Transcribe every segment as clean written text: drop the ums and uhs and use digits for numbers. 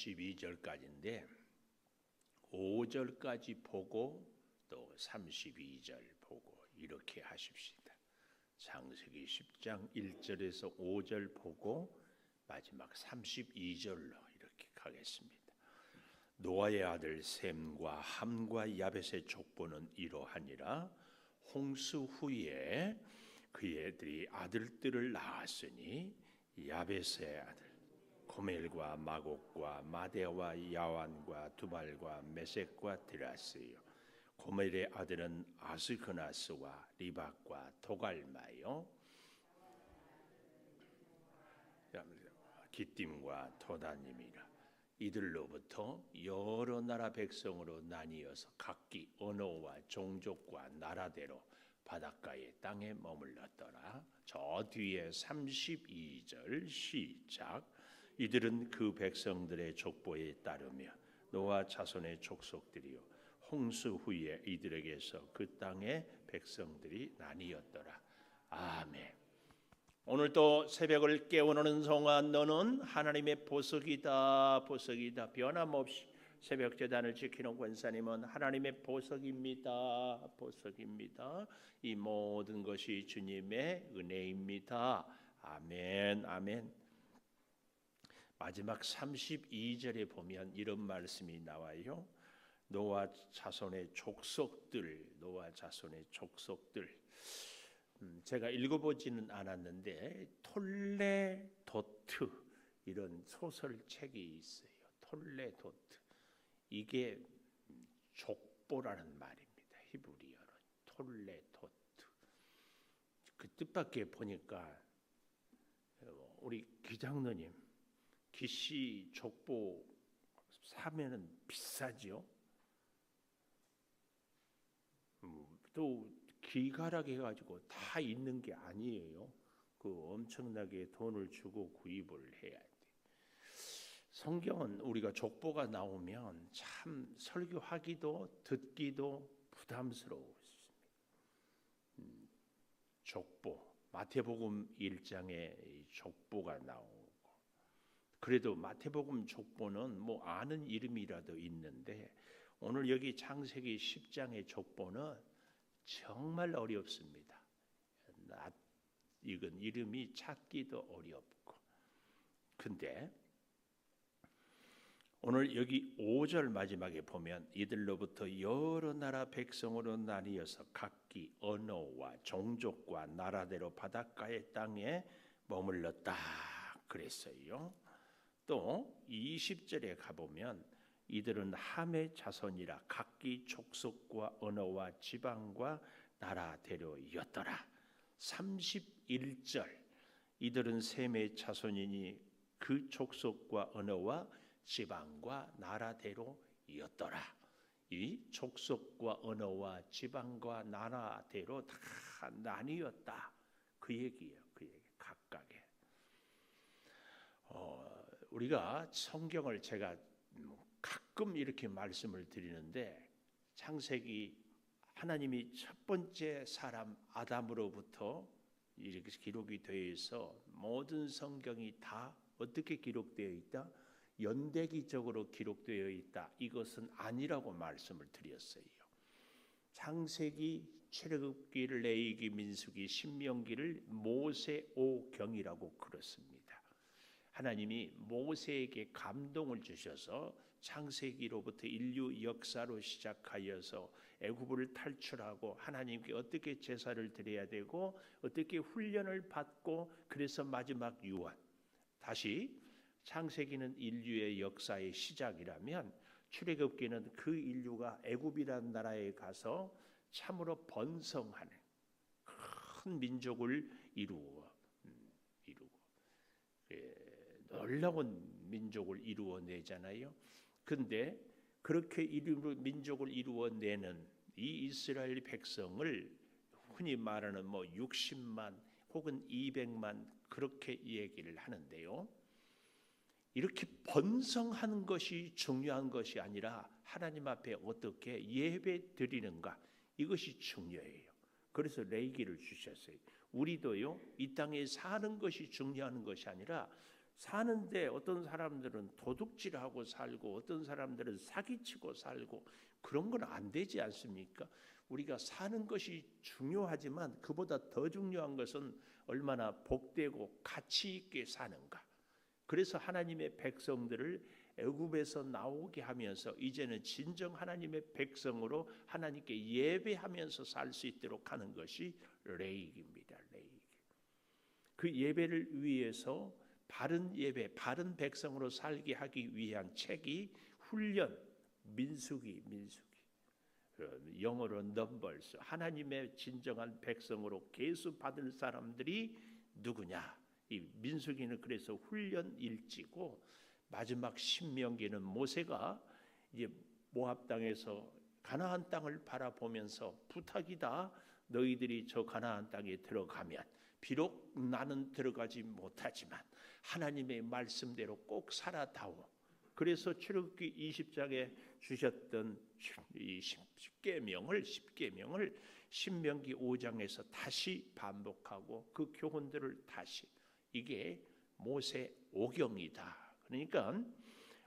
32절까지인데 5절까지 보고 또 32절 보고 이렇게 하십시다. 창세기 10장 1절에서 5절 보고 마지막 32절로 이렇게 가겠습니다. 노아의 아들 셈과 함과 야벳의 족보는 이러하니라. 홍수 후에 그의 아들들을 낳았으니 야벳의 아들 고멜과 마곡과 마대와 야완과 두발과 메섹과 드라스요. 고멜의 아들은 아스그나스와 리박과 도갈마요. 기띔과 도다님이라. 이들로부터 여러 나라 백성으로 나뉘어서 각기 언어와 종족과 나라대로 바닷가의 땅에 머물렀더라. 저 뒤에 32절 시작. 이들은 그 백성들의 족보에 따르며 노아 자손의 족속들이요 홍수 후에 이들에게서 그 땅의 백성들이 나뉘었더라. 아멘. 오늘 또 새벽을 깨우는 성한 너는 하나님의 보석이다. 보석이다. 변함없이 새벽 제단을 지키는 권사님은 하나님의 보석입니다. 보석입니다. 이 모든 것이 주님의 은혜입니다. 아멘. 아멘. 마지막 32절에 보면 이런 말씀이 나와요. 노아 자손의 족속들, 노아 자손의 족속들. 제가 읽어보지는 않았는데 톨레도트 이런 소설책이 있어요. 톨레도트. 이게 족보라는 말입니다. 히브리어로 톨레도트. 그 뜻밖의 보니까 우리 기장로님 기씨 족보 사면은 비싸죠. 또 기가락해 가지고 다 있는 게 아니에요. 그 엄청나게 돈을 주고 구입을 해야 돼. 성경은 우리가 족보가 나오면 참 설교하기도 듣기도 부담스러웠습니다. 족보 마태복음 1장에 족보가 나오고 그래도 마태복음 족보는 뭐 아는 이름이라도 있는데 오늘 여기 창세기 10장의 족보는 정말 어렵습니다. 이건 이름이 찾기도 어렵고. 근데 오늘 여기 5절 마지막에 보면 이들로부터 여러 나라 백성으로 나뉘어서 각기 언어와 종족과 나라대로 바닷가의 땅에 머물렀다 그랬어요. 또 20절에 가보면 이들은 함의 자손이라 각기 족속과 언어와 지방과 나라대로였더라. 31절 이들은 셈의 자손이니 그 족속과 언어와 지방과 나라대로였더라. 이 족속과 언어와 지방과 나라대로 다 나뉘었다. 그 얘기예요. 그 얘기 각각의. 우리가 성경을 제가 가끔 이렇게 말씀을 드리는데 창세기 하나님이 첫 번째 사람 아담으로부터 이렇게 기록이 되어 있어 모든 성경이 다 어떻게 기록되어 있다? 연대기적으로 기록되어 있다. 이것은 아니라고 말씀을 드렸어요. 창세기, 출애굽기, 레위기, 민수기, 신명기를 모세오경이라고 그렇습니다. 하나님이 모세에게 감동을 주셔서 창세기로부터 인류 역사로 시작하여서 애굽을 탈출하고 하나님께 어떻게 제사를 드려야 되고 어떻게 훈련을 받고 그래서 마지막 유언. 다시 창세기는 인류의 역사의 시작이라면 출애굽기는 그 인류가 애굽이라는 나라에 가서 참으로 번성하는 큰 민족을 이루고 놀라운 민족을 이루어내잖아요. 근데 그렇게 민족을 이루어내는 이 이스라엘 백성을 흔히 말하는 60만 혹은 200만 그렇게 얘기를 하는데요. 이렇게 번성하는 것이 중요한 것이 아니라 하나님 앞에 어떻게 예배 드리는가 이것이 중요해요. 그래서 레위기를 주셨어요. 우리도요 이 땅에 사는 것이 중요한 것이 아니라 사는데 어떤 사람들은 도둑질하고 살고 어떤 사람들은 사기치고 살고 그런 건 안 되지 않습니까? 우리가 사는 것이 중요하지만 그보다 더 중요한 것은 얼마나 복되고 가치 있게 사는가. 그래서 하나님의 백성들을 애굽에서 나오게 하면서 이제는 진정 하나님의 백성으로 하나님께 예배하면서 살 수 있도록 하는 것이 레이기입니다. 레이기. 그 예배를 위해서 바른 예배, 바른 백성으로 살게 하기 위한 책이 훈련, 민수기. 영어로 넘버스. 하나님의 진정한 백성으로 계수 받을 사람들이 누구냐? 이 민수기는 그래서 훈련 일지고 마지막 신명기는 모세가 이제 모압 땅에서 가나안 땅을 바라보면서 부탁이다. 너희들이 저 가나안 땅에 들어가면 비록 나는 들어가지 못하지만 하나님의 말씀대로 꼭 살아다오. 그래서 출애굽기 20장에 주셨던 이 10계명을 신명기 5장에서 다시 반복하고 그 교훈들을 다시, 이게 모세 오경이다. 그러니까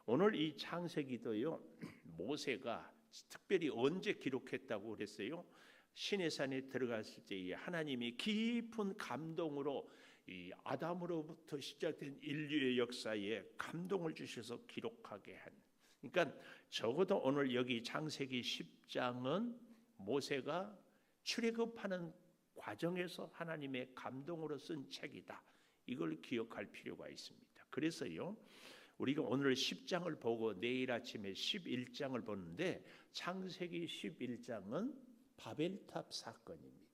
오늘 이 창세기도요, 모세가 특별히 언제 기록했다고 그랬어요? 시내산에 들어갔을 때에 하나님이 깊은 감동으로 이 아담으로부터 시작된 인류의 역사에 감동을 주셔서 기록하게 한. 그러니까 적어도 오늘 여기 창세기 10장은 모세가 출애굽하는 과정에서 하나님의 감동으로 쓴 책이다. 이걸 기억할 필요가 있습니다. 그래서요, 우리가 오늘 10장을 보고 내일 아침에 11장을 보는데 창세기 11장은 바벨탑 사건입니다.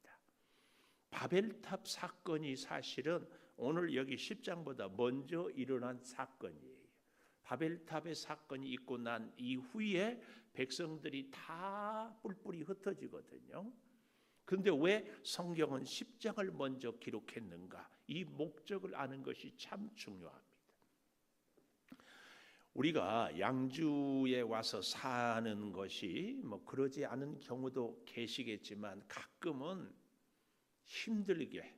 바벨탑 사건이 사실은 오늘 여기 10장보다 먼저 일어난 사건이에요. 바벨탑의 사건이 있고 난 이후에 백성들이 다 뿔뿔이 흩어지거든요. 그런데 왜 성경은 10장을 먼저 기록했는가? 이 목적을 아는 것이 참 중요합니다. 우리가 양주에 와서 사는 것이 뭐 그러지 않은 경우도 계시겠지만 가끔은 힘들게,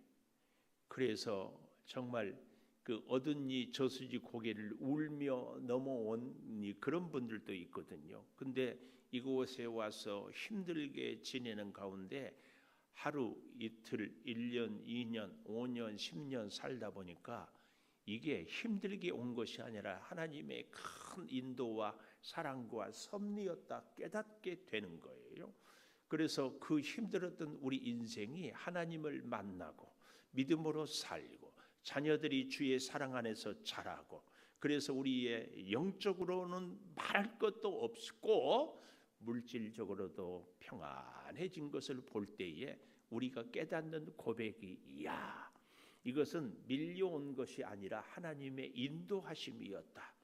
그래서 정말 그 얻은이 저수지 고개를 울며 넘어온 그런 분들도 있거든요. 근데 이곳에 와서 힘들게 지내는 가운데 하루 이틀 1년 2년 5년 10년 살다 보니까 이게 힘들게 온 것이 아니라 하나님의 큰 인도와 사랑과 섭리였다 깨닫게 되는 거예요. 그래서 그 힘들었던 우리 인생이 하나님을 만나고 믿음으로 살고 자녀들이 주의 사랑 안에서 자라고, 그래서 우리의 영적으로는 말할 것도 없고 물질적으로도 평안해진 것을 볼 때에 우리가 깨닫는 고백이, 이야, 이것은 밀려온 것이 아니라 하나님의 인도하심이었다.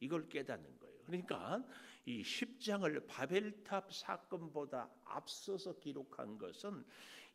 이걸 깨닫는 거예요. 그러니까 이 10장을 바벨탑 사건보다 앞서서 기록한 것은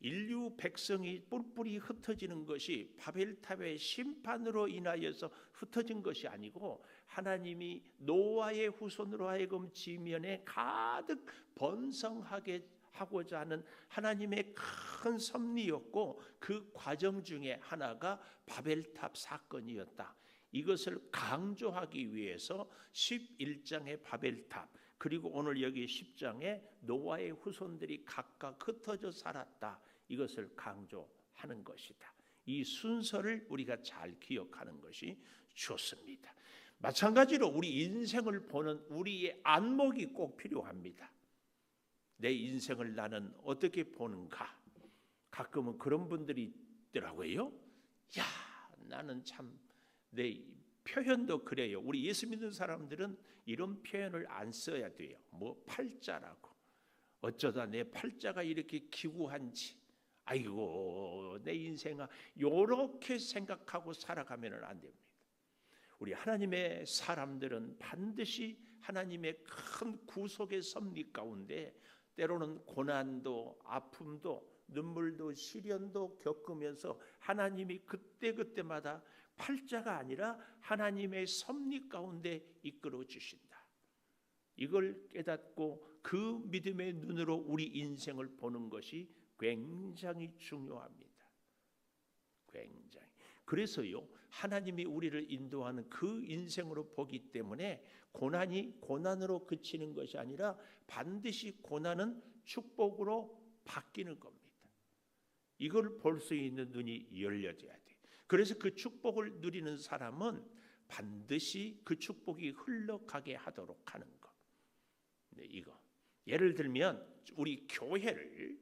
인류 백성이 뿔뿔이 흩어지는 것이 바벨탑의 심판으로 인하여서 흩어진 것이 아니고 하나님이 노아의 후손으로 하여금 지면에 가득 번성하게 하고자 하는 하나님의 큰 섭리였고, 그 과정 중에 하나가 바벨탑 사건이었다. 이것을 강조하기 위해서 11장의 바벨탑, 그리고 오늘 여기 10장에 노아의 후손들이 각각 흩어져 살았다. 이것을 강조하는 것이다. 이 순서를 우리가 잘 기억하는 것이 좋습니다. 마찬가지로 우리 인생을 보는 우리의 안목이 꼭 필요합니다. 내 인생을 나는 어떻게 보는가? 가끔은 그런 분들이 있더라고요. 야, 나는 참, 내 표현도 그래요. 우리 예수 믿는 사람들은 이런 표현을 안 써야 돼요. 뭐 팔자라고. 어쩌다 내 팔자가 이렇게 기구한지. 아이고, 내 인생아, 이렇게 생각하고 살아가면 안 됩니다. 우리 하나님의 사람들은 반드시 하나님의 큰 구속의 섭리 가운데 때로는 고난도 아픔도 눈물도 시련도 겪으면서 하나님이 그때그때마다 팔자가 아니라 하나님의 섭리 가운데 이끌어 주신다. 이걸 깨닫고 그 믿음의 눈으로 우리 인생을 보는 것이 굉장히 중요합니다. 굉장히. 그래서요, 하나님이 우리를 인도하는 그 인생으로 보기 때문에 고난이 고난으로 그치는 것이 아니라 반드시 고난은 축복으로 바뀌는 겁니다. 이걸 볼 수 있는 눈이 열려져야 돼. 그래서 그 축복을 누리는 사람은 반드시 그 축복이 흘러가게 하도록 하는 것. 네, 이거. 예를 들면 우리 교회를,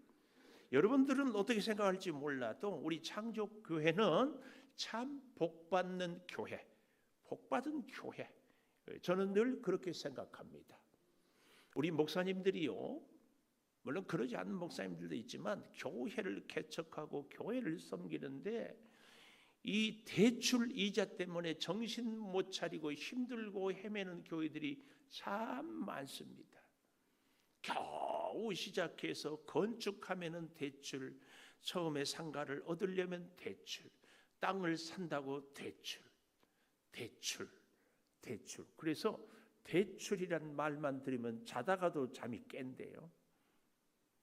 여러분들은 어떻게 생각할지 몰라도 우리 창조교회는 참 복받는 교회, 복받은 교회. 저는 늘 그렇게 생각합니다. 우리 목사님들이요, 물론 그러지 않은 목사님들도 있지만 교회를 개척하고 교회를 섬기는데 이 대출 이자 때문에 정신 못 차리고 힘들고 헤매는 교회들이 참 많습니다. 겨우 시작해서 건축하면은 대출, 처음에 상가를 얻으려면 대출, 땅을 산다고 대출. 그래서 대출이란 말만 들으면 자다가도 잠이 깬대요.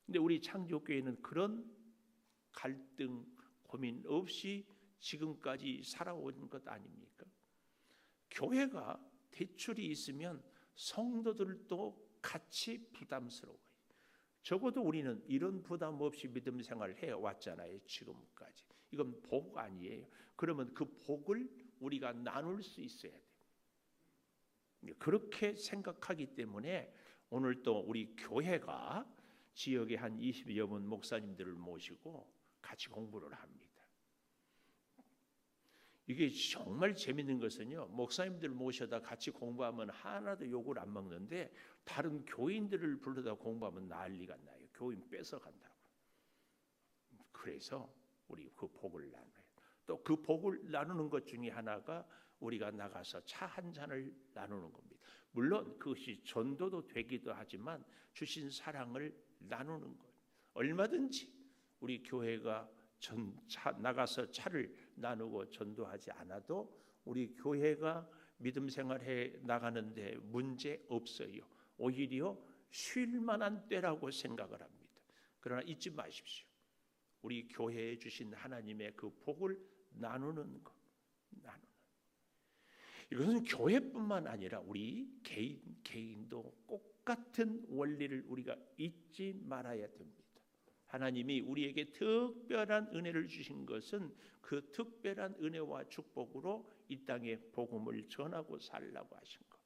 근데 우리 창조교회는 그런 갈등, 고민 없이 지금까지 살아온 것 아닙니까? 교회가 대출이 있으면 성도들도 같이 부담스러워요. 적어도 우리는 이런 부담 없이 믿음 생활을 해왔잖아요. 지금까지. 이건 복 아니에요. 그러면 그 복을 우리가 나눌 수 있어야 돼요. 그렇게 생각하기 때문에 오늘 또 우리 교회가 지역에 한 20여 분 목사님들을 모시고 같이 공부를 합니다. 이게 정말 재밌는 것은요, 목사님들 모셔다 같이 공부하면 하나도 욕을 안 먹는데 다른 교인들을 불러다 공부하면 난리가 나요. 교인 뺏어간다고. 그래서 우리 그 복을 나눠요. 또 그 복을 나누는 것 중에 하나가 우리가 나가서 차 한 잔을 나누는 겁니다. 물론 그것이 전도도 되기도 하지만 주신 사랑을 나누는 것. 얼마든지 우리 교회가 나가서 차를 나누고 전도하지 않아도 우리 교회가 믿음 생활해 나가는데 문제 없어요. 오히려 쉴 만한 때라고 생각을 합니다. 그러나 잊지 마십시오. 우리 교회에 주신 하나님의 그 복을 나누는 것. 이것은 교회뿐만 아니라 우리 개인도 똑같은 원리를 우리가 잊지 말아야 됩니다. 하나님이 우리에게 특별한 은혜를 주신 것은 그 특별한 은혜와 축복으로 이 땅에 복음을 전하고 살라고 하신 것.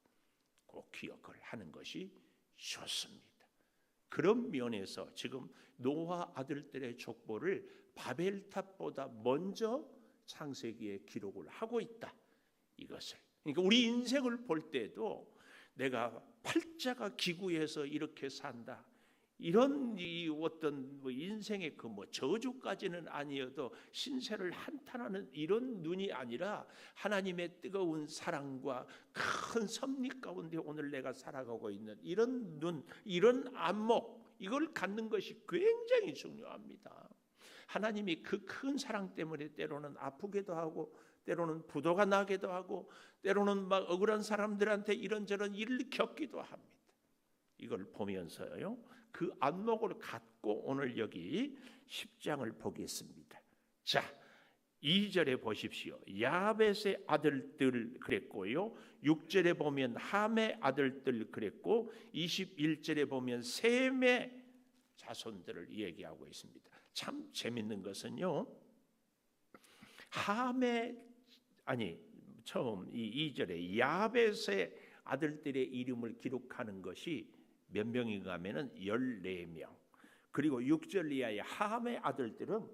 꼭 기억을 하는 것이 좋습니다. 그런 면에서 지금 노아 아들들의 족보를 바벨탑보다 먼저 창세기에 기록을 하고 있다. 이것을. 그러니까 우리 인생을 볼 때도 내가 팔자가 기구해서 이렇게 산다. 이런 이 어떤 인생의 그 저주까지는 아니어도 신세를 한탄하는 이런 눈이 아니라 하나님의 뜨거운 사랑과 큰 섭리 가운데 오늘 내가 살아가고 있는 이런 눈, 이런 안목, 이걸 갖는 것이 굉장히 중요합니다. 하나님이 그 큰 사랑 때문에 때로는 아프기도 하고 때로는 부도가 나기도 하고 때로는 막 억울한 사람들한테 이런저런 일을 겪기도 합니다. 이걸 보면서요, 그 안목을 갖고 오늘 여기 10장을 보겠습니다. 자, 2절에 보십시오. 야벳의 아들들 그랬고요, 6절에 보면 함의 아들들 그랬고, 21절에 보면 셈의 자손들을 얘기하고 있습니다. 참 재밌는 것은요, 처음 이 2절에 야벳의 아들들의 이름을 기록하는 것이 몇 명인가 하면은 14명. 그리고 6절 이하의 함의 아들들은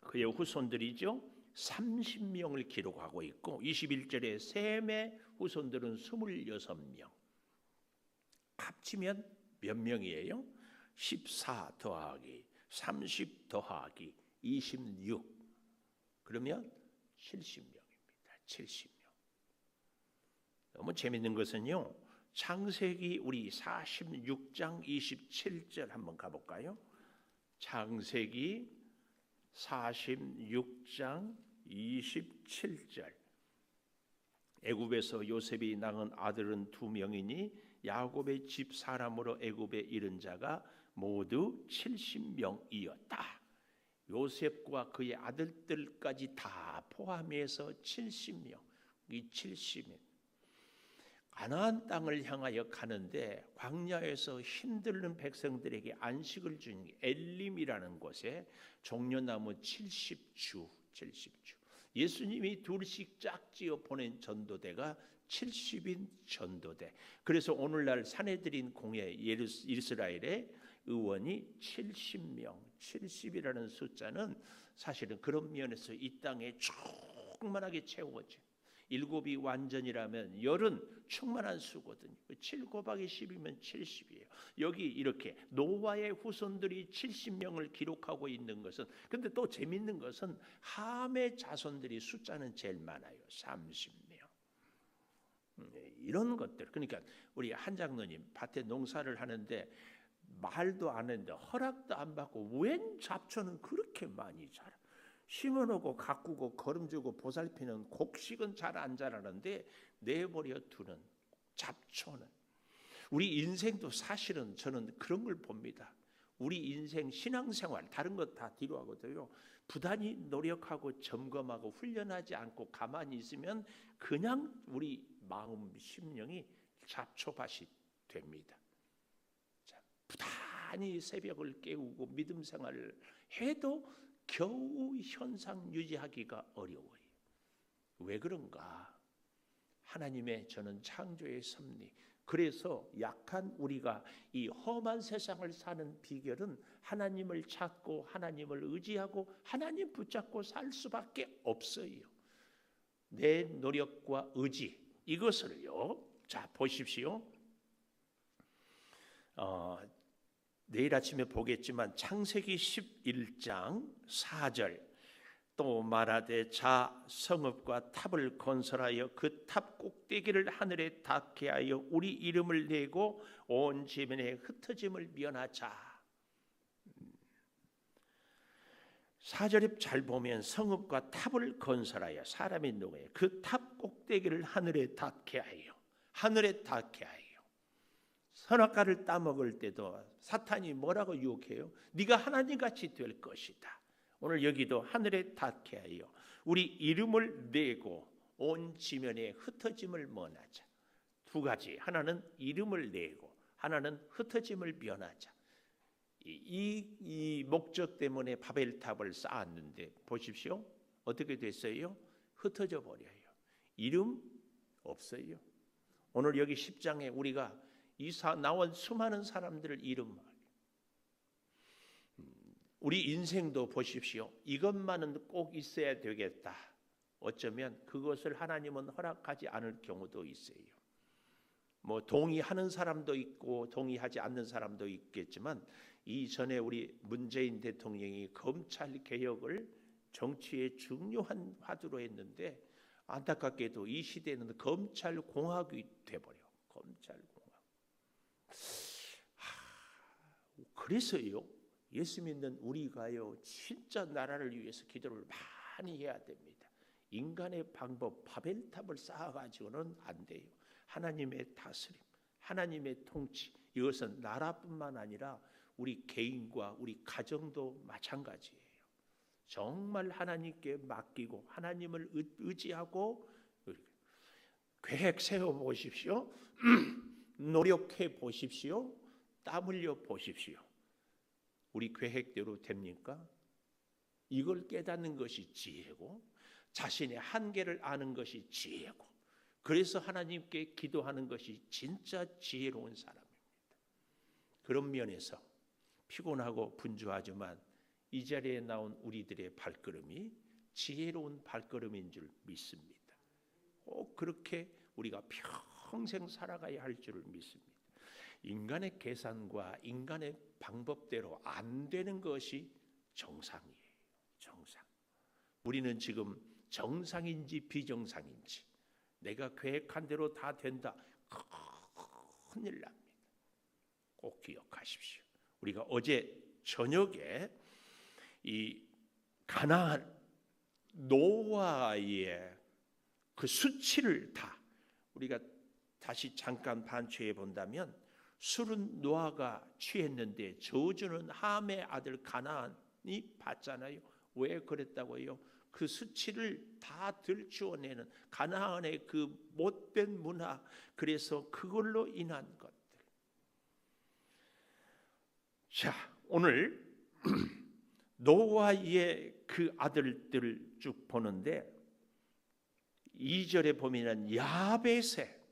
그의 후손들이죠. 30명을 기록하고 있고 21절에 셈의 후손들은 26명. 합치면 몇 명이에요? 14 더하기 30 더하기 26. 그러면 70명입니다. 70명. 너무 재밌는 것은요, 창세기 우리 46장 27절 한번 가볼까요? 창세기 46장 27절. 애굽에서 요셉이 낳은 아들은 2명이니 야곱의 집 사람으로 애굽에 이른 자가 모두 70명이었다. 요셉과 그의 아들들까지 다 포함해서 70명. 이 70명. 가나안 땅을 향하여 가는데 광야에서 힘들는 백성들에게 안식을 준 엘림이라는 곳에 종려나무 70주. 예수님이 둘씩 짝지어 보낸 전도대가 70인 전도대. 그래서 오늘날 산헤드린 공회 이스라엘의 의원이 70명, 70이라는 숫자는 사실은 그런 면에서 이 땅에 충만하게 채워져. 7이 완전이라면 10은 충만한 수거든요. 7 곱하기 10이면 70이에요. 여기 이렇게 노아의 후손들이 70명을 기록하고 있는 것은, 근데 또 재밌는 것은 함의 자손들이 숫자는 제일 많아요. 30명. 이런 것들. 그러니까 우리 한 장로님 밭에 농사를 하는데 말도 안 했는데 허락도 안 받고 웬 잡초는 그렇게 많이 자라. 심어놓고 가꾸고 거름주고 보살피는 곡식은 잘 안 자라는데 내버려 두는 잡초는. 우리 인생도 사실은 저는 그런 걸 봅니다. 우리 인생 신앙생활 다른 것 다 뒤로 하거든요. 부단히 노력하고 점검하고 훈련하지 않고 가만히 있으면 그냥 우리 마음 심령이 잡초밭이 됩니다. 자, 부단히 새벽을 깨우고 믿음 생활을 해도 겨우 현상 유지하기가 어려워요. 왜 그런가? 하나님의 저는 창조의 섭리. 그래서 약한 우리가 이 험한 세상을 사는 비결은 하나님을 찾고 하나님을 의지하고 하나님 붙잡고 살 수밖에 없어요. 내 노력과 의지 이것을요. 자 보십시오. 내일 아침에 보겠지만 창세기 11장 4절 또 말하되 자 성읍과 탑을 건설하여 그 탑 꼭대기를 하늘에 닿게 하여 우리 이름을 내고 온 지면에 흩어짐을 면하자. 4절에 잘 보면 성읍과 탑을 건설하여 사람이 누구예요? 그 탑 꼭대기를 하늘에 닿게 하여 선악과를 따먹을 때도 사탄이 뭐라고 유혹해요? 네가 하나님같이 될 것이다. 오늘 여기도 하늘에 닿게 하여 우리 이름을 내고 온 지면에 흩어짐을 면하자. 두 가지. 하나는 이름을 내고 하나는 흩어짐을 면하자. 이 목적 때문에 바벨탑을 쌓았는데 보십시오. 어떻게 됐어요? 흩어져 버려요. 이름 없어요. 오늘 여기 10장에 우리가 나온 수많은 사람들을 이름, 우리 인생도 보십시오. 이것만은 꼭 있어야 되겠다. 어쩌면 그것을 하나님은 허락하지 않을 경우도 있어요. 뭐 동의하는 사람도 있고 동의하지 않는 사람도 있겠지만 이전에 우리 문재인 대통령이 검찰 개혁을 정치의 중요한 화두로 했는데 안타깝게도 이 시대는 검찰 공화국이 돼버려. 검찰 공화국. 그래서요. 예수 믿는 우리가요. 진짜 나라를 위해서 기도를 많이 해야 됩니다. 인간의 방법 바벨탑을 쌓아가지고는 안 돼요. 하나님의 다스림, 하나님의 통치, 이것은 나라뿐만 아니라 우리 개인과 우리 가정도 마찬가지예요. 정말 하나님께 맡기고 하나님을 의지하고 계획 세워보십시오. 노력해 보십시오. 땀 흘려 보십시오. 우리 계획대로 됩니까? 이걸 깨닫는 것이 지혜고 자신의 한계를 아는 것이 지혜고 그래서 하나님께 기도하는 것이 진짜 지혜로운 사람입니다. 그런 면에서 피곤하고 분주하지만 이 자리에 나온 우리들의 발걸음이 지혜로운 발걸음인 줄 믿습니다. 꼭 그렇게 우리가 평생 살아가야 할 줄 믿습니다. 인간의 계산과 인간의 방법대로 안 되는 것이 정상이에요. 정상. 우리는 지금 정상인지 비정상인지 내가 계획한 대로 다 된다. 큰일 납니다. 꼭 기억하십시오. 우리가 어제 저녁에 이 가나안 노아의 그 수치를 다 우리가 다시 잠깐 반추해 본다면 술은 노아가 취했는데 저주는 함의 아들 가나안 받잖아요. 왜 그랬다고요? 그 수치를 다 들추어내는 가나안의 그 못된 문화, 그래서 그걸로 인한 것들. 자, 오늘 노아의 그 아들들을 쭉 보는데 2절에 보면은 야벳의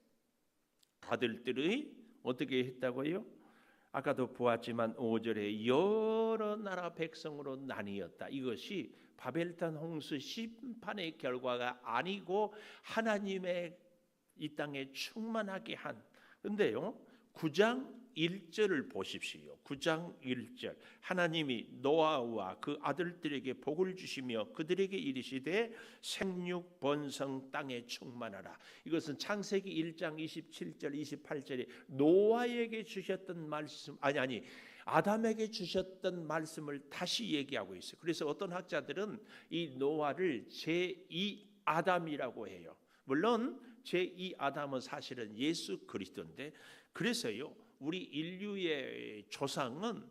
아들들이 어떻게 했다고요? 아까도 보았지만 5절에 여러 나라 백성으로 나뉘었다. 이것이 바벨탑 홍수 심판의 결과가 아니고 하나님의 이 땅에 충만하게 한. 근데요, 9장 1절을 보십시오. 9장 1절. 하나님이 노아와 그 아들들에게 복을 주시며 그들에게 이르시되 생육 번성 땅에 충만하라. 이것은 창세기 1장 27절 28절에 노아에게 주셨던 말씀, 아담에게 주셨던 말씀을 다시 얘기하고 있어요. 그래서 어떤 학자들은 이 노아를 제2 아담이라고 해요. 물론 제2 아담은 사실은 예수 그리스도인데, 그래서요 우리 인류의 조상은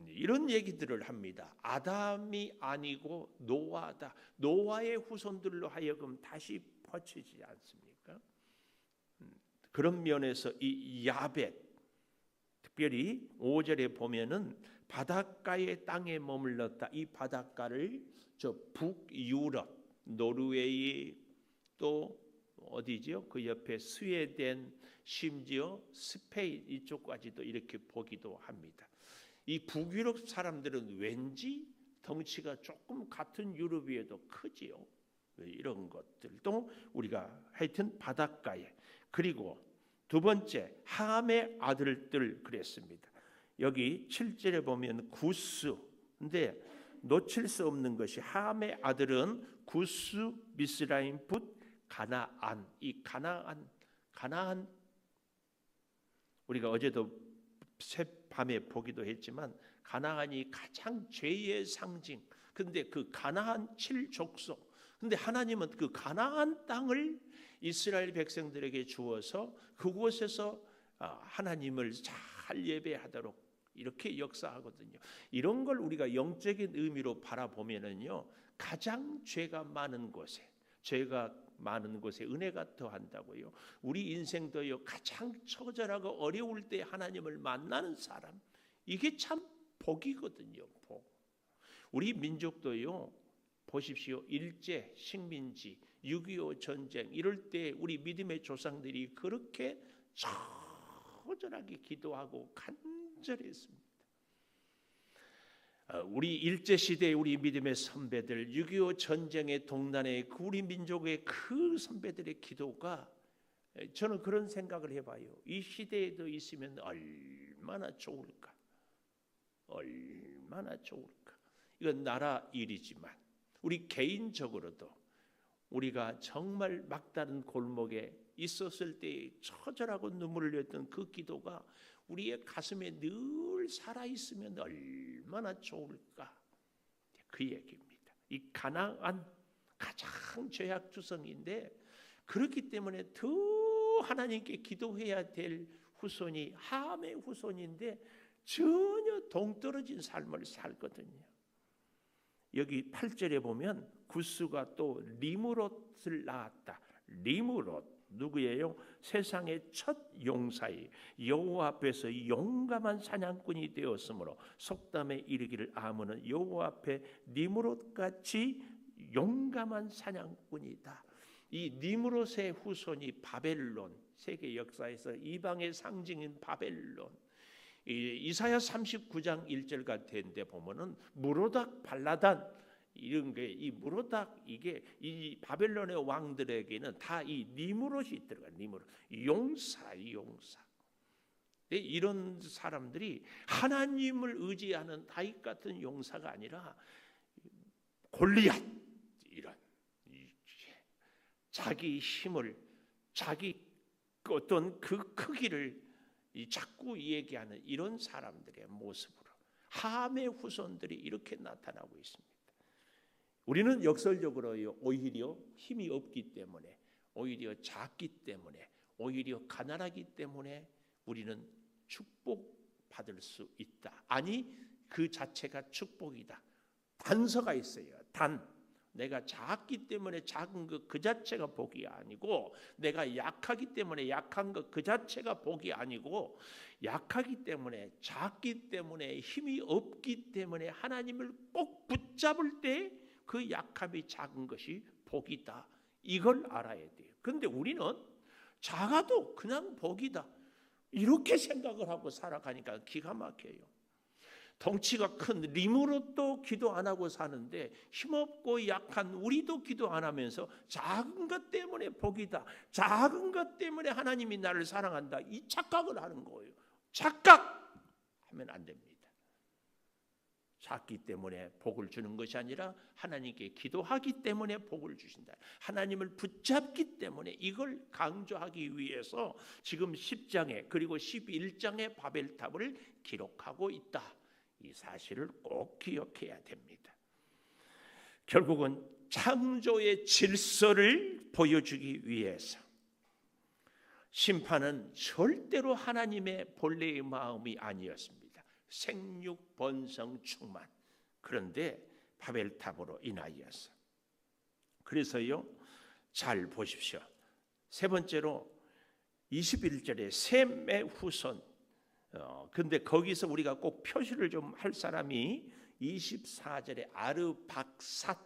이런 얘기들을 합니다. 아담이 아니고 노아다. 노아의 후손들로 하여금 다시 퍼지지 않습니까? 그런 면에서 이 야벳, 특별히 5절에 보면은 바닷가의 땅에 머물렀다. 이 바닷가를 저 북유럽, 노르웨이, 또 어디죠? 그 옆에 스웨덴, 심지어 스페인 이쪽까지도 이렇게 보기도 합니다. 이 북유럽 사람들은 왠지 덩치가 조금 같은 유럽이어도 크지요. 이런 것들도 우리가 하여튼 바닷가에. 그리고 두 번째 함의 아들들 그랬습니다. 여기 7절에 보면 구스. 근데 놓칠 수 없는 것이 함의 아들은 구스, 미스라임, 붓, 가나안. 이 가나안 우리가 어제도 새밤에 보기도 했지만 가나안이 가장 죄의 상징. 근데 그 가나안 7족속. 근데 하나님은 그 가나안 땅을 이스라엘 백성들에게 주어서 그곳에서 하나님을 잘 예배하도록 이렇게 역사하거든요. 이런 걸 우리가 영적인 의미로 바라보면은요, 가장 죄가 많은 곳에 은혜가 더한다고요. 우리 인생도요, 가장 처절하고 어려울 때 하나님을 만나는 사람, 이게 참 복이거든요. 복. 우리 민족도요, 보십시오. 일제, 식민지, 6.25 전쟁 이럴 때 우리 믿음의 조상들이 그렇게 처절하게 기도하고 간절했습니다. 우리 일제시대의 우리 믿음의 선배들, 6.25 전쟁의 동란의 우리 민족의 그 선배들의 기도가, 저는 그런 생각을 해봐요. 이 시대에도 있으면 얼마나 좋을까. 얼마나 좋을까. 이건 나라 일이지만 우리 개인적으로도 우리가 정말 막다른 골목에 있었을 때 처절하고 눈물을 흘렸던 그 기도가 우리의 가슴에 늘 살아있으면 얼마나 좋을까. 그 얘기입니다. 이 가나안 가장 죄악투성인데, 그렇기 때문에 더 하나님께 기도해야 될 후손이 함의 후손인데 전혀 동떨어진 삶을 살거든요. 여기 8절에 보면 구스가 또 리므롯을 낳았다. 리므롯 누구예요? 세상의 첫 용사이, 여호와 앞에서 용감한 사냥꾼이 되었으므로 속담에 이르기를 아문은 여호와 앞에 니므롯같이 용감한 사냥꾼이다. 이 니므롯의 후손이 바벨론, 세계 역사에서 이방의 상징인 바벨론. 이사야 39장 1절 같은 데 보면은 무로닥 발라단, 이런 게, 이 무로닥, 이게 이 바벨론의 왕들에게는 다 이 니므롯이 들어가. 니므롯, 용사. 이런 사람들이 하나님을 의지하는 다윗 같은 용사가 아니라 골리앗, 이런 자기 힘을, 자기 어떤 그 크기를 자꾸 얘기하는 이런 사람들의 모습으로 함의 후손들이 이렇게 나타나고 있습니다. 우리는 역설적으로 오히려 힘이 없기 때문에, 오히려 작기 때문에, 오히려 가난하기 때문에 우리는 축복받을 수 있다. 아니, 그 자체가 축복이다. 단서가 있어요. 내가 작기 때문에 작은 것 그 자체가 복이 아니고, 내가 약하기 때문에 약한 것 그 자체가 복이 아니고, 약하기 때문에 작기 때문에 힘이 없기 때문에 하나님을 꼭 붙잡을 때 그 약함이 작은 것이 복이다. 이걸 알아야 돼요. 그런데 우리는 작아도 그냥 복이다, 이렇게 생각을 하고 살아가니까 기가 막혀요. 덩치가 큰 리무롯도 기도 안 하고 사는데 힘없고 약한 우리도 기도 안 하면서 작은 것 때문에 복이다, 작은 것 때문에 하나님이 나를 사랑한다, 이 착각을 하는 거예요. 착각하면 안 됩니다. 작기 때문에 복을 주는 것이 아니라 하나님께 기도하기 때문에 복을 주신다. 하나님을 붙잡기 때문에, 이걸 강조하기 위해서 지금 10장에 그리고 11장의 바벨탑을 기록하고 있다. 이 사실을 꼭 기억해야 됩니다. 결국은 창조의 질서를 보여주기 위해서 심판은 절대로 하나님의 본래의 마음이 아니었습니다. 생육 번성 충만. 그런데 바벨탑으로 인하여서. 그래서요, 잘 보십시오. 세 번째로 21절에 셈의 후손. 근데 거기서 우리가 꼭 표시를 좀 할 사람이 24절에 아르박삿,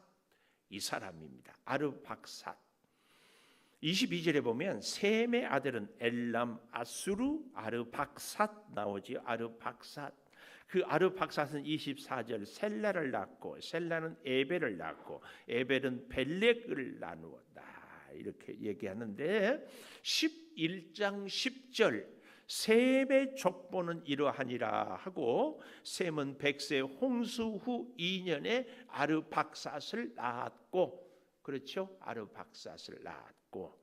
이 사람입니다. 아르박삿. 22절에 보면 셈의 아들은 엘람, 아수르, 아르박삿 나오지요. 아르박삿. 그 아르박삿은 24절 셀라를 낳고, 셀라는 에벨을 낳고, 에벨은 벨렉을 나누었다, 이렇게 얘기하는데 11장 10절 셈의 족보는 이러하니라 하고, 셈은 100세 홍수 후 2년에 아르박삿을 낳았고, 그렇죠? 아르박삿을 낳았고,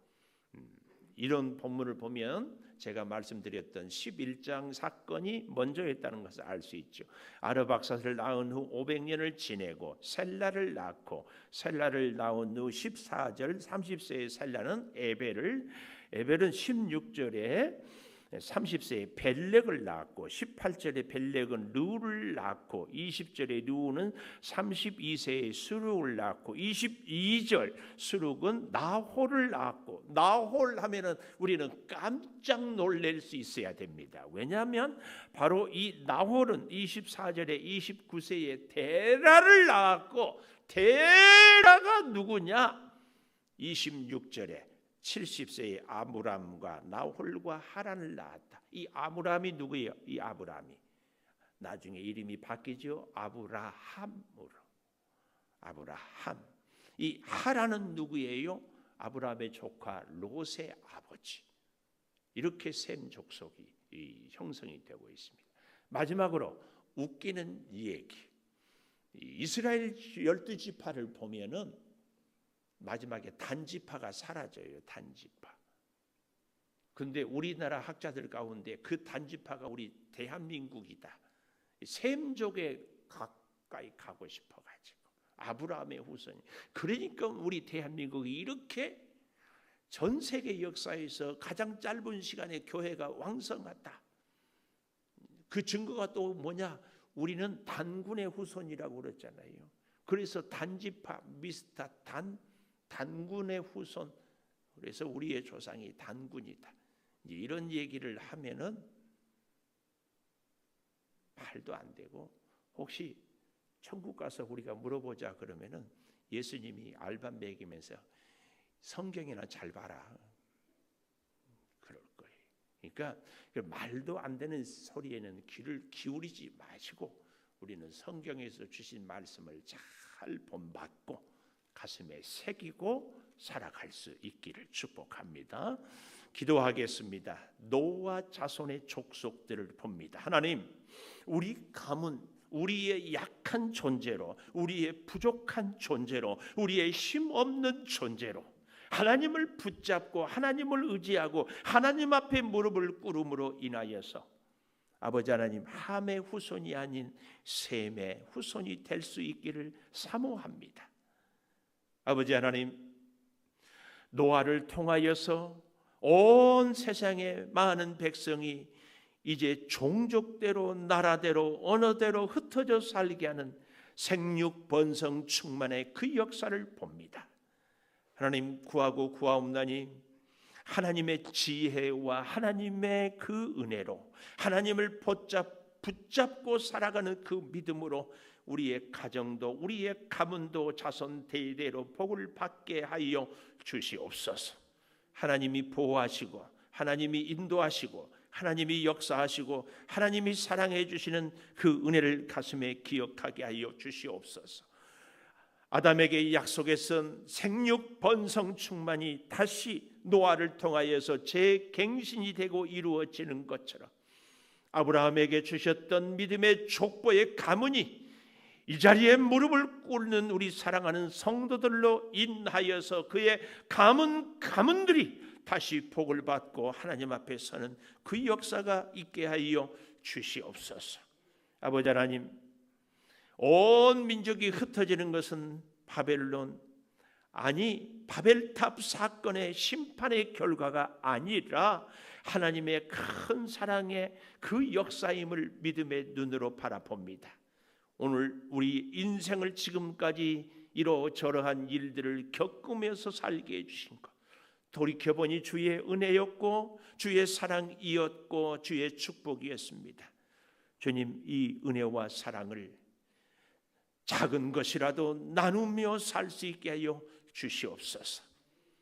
이런 본문을 보면 제가 말씀드렸던 11장 사건이 먼저였다는 것을 알 수 있죠. 아르박삿을 낳은 후 500년을 지내고 셀라를 낳고, 셀라를 낳은 후 14절 30세의 셀라는 에벨은 16절에 30세에 벨렉을 낳았고, 18절에 벨렉은 르를 낳고, 20절에 르는 32세에 수룩을 낳고, 22절 수룩은 나홀을 낳았고, 나홀 하면은 우리는 깜짝 놀랄 수 있어야 됩니다. 왜냐하면 바로 이 나홀은 24절에 29세에 데라를 낳았고, 데라가 누구냐? 26절에 70세의 아므람과 나홀과 하란을 낳았다. 이 아므람이 누구예요? 이 아브람이 나중에 이름이 바뀌죠. 아브라함으로. 아브라함. 이 하란은 누구예요? 아브람의 조카 롯의 아버지. 이렇게 셈 족속이 형성이 되고 있습니다. 마지막으로 웃기는 얘기. 이스라엘 12지파를 보면은 마지막에 단지파가 사라져요. 단지파. 근데 우리나라 학자들 가운데 그 단지파가 우리 대한민국이다, 셈족에 가까이 가고 싶어가지고, 아브라함의 후손이. 그러니까 우리 대한민국이 이렇게 전 세계 역사에서 가장 짧은 시간에 교회가 왕성하다. 그 증거가 또 뭐냐? 우리는 단군의 후손이라고 그랬잖아요. 그래서 단지파, 미스터 단군의 후손. 그래서 우리의 조상이 단군이다. 이런 얘기를 하면은 말도 안 되고, 혹시 천국 가서 우리가 물어보자 그러면은 예수님이 알밤 먹이면서 성경이나 잘 봐라 그럴 거예요. 그러니까 말도 안 되는 소리에는 귀를 기울이지 마시고, 우리는 성경에서 주신 말씀을 잘 본받고 가슴에 새기고 살아갈 수 있기를 축복합니다. 기도하겠습니다. 노아 자손의 족속들을 봅니다. 하나님, 우리 가문, 우리의 약한 존재로, 우리의 부족한 존재로, 우리의 힘없는 존재로 하나님을 붙잡고 하나님을 의지하고 하나님 앞에 무릎을 꿇음으로 인하여서 아버지 하나님, 함의 후손이 아닌 셈의 후손이 될 수 있기를 사모합니다. 아버지 하나님, 노아를 통하여서 온 세상의 많은 백성이 이제 종족대로, 나라대로, 언어대로 흩어져 살게 하는 생육 번성 충만의 그 역사를 봅니다. 하나님 구하고 구하옵나니 하나님의 지혜와 하나님의 그 은혜로 하나님을 붙잡고 살아가는 그 믿음으로 우리의 가정도 우리의 가문도 자손 대대로 복을 받게 하여 주시옵소서. 하나님이 보호하시고 하나님이 인도하시고 하나님이 역사하시고 하나님이 사랑해 주시는 그 은혜를 가슴에 기억하게 하여 주시옵소서. 아담에게 약속했던 생육 번성 충만이 다시 노아를 통하여서 재갱신이 되고 이루어지는 것처럼 아브라함에게 주셨던 믿음의 족보의 가문이 이 자리에 무릎을 꿇는 우리 사랑하는 성도들로 인하여서 그의 가문들이 다시 복을 받고 하나님 앞에 서는 그 역사가 있게 하여 주시옵소서. 아버지 하나님, 온 민족이 흩어지는 것은 바벨론 바벨탑 사건의 심판의 결과가 아니라 하나님의 큰 사랑의 그 역사임을 믿음의 눈으로 바라봅니다. 오늘 우리 인생을 지금까지 이러저러한 일들을 겪으면서 살게 해주신 것, 돌이켜보니 주의 은혜였고 주의 사랑이었고 주의 축복이었습니다. 주님, 이 은혜와 사랑을 작은 것이라도 나누며 살 수 있게 하여 주시옵소서.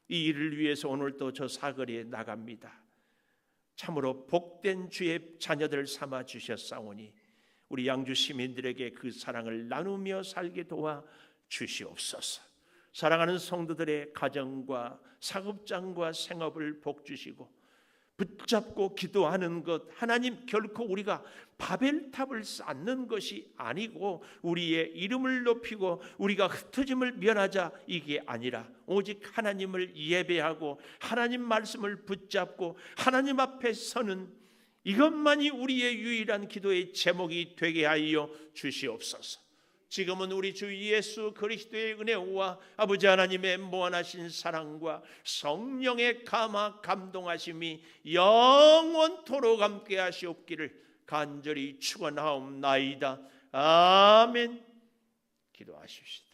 이 일을 위해서 오늘도 저 사거리에 나갑니다. 참으로 복된 주의 자녀들 삼아 주셨사오니 우리 양주 시민들에게 그 사랑을 나누며 살게 도와 주시옵소서. 사랑하는 성도들의 가정과 사업장과 생업을 복주시고 붙잡고 기도하는 것, 하나님 결코 우리가 바벨탑을 쌓는 것이 아니고 우리의 이름을 높이고 우리가 흩어짐을 면하자 이게 아니라 오직 하나님을 예배하고 하나님 말씀을 붙잡고 하나님 앞에 서는 이것만이 우리의 유일한 기도의 제목이 되게 하여 주시옵소서. 지금은 우리 주 예수 그리스도의 은혜와 아버지 하나님의 무한하신 사랑과 성령의 감동하심이 영원토록 함께 하시옵기를 간절히 축원하옵나이다. 아멘. 기도하십시다.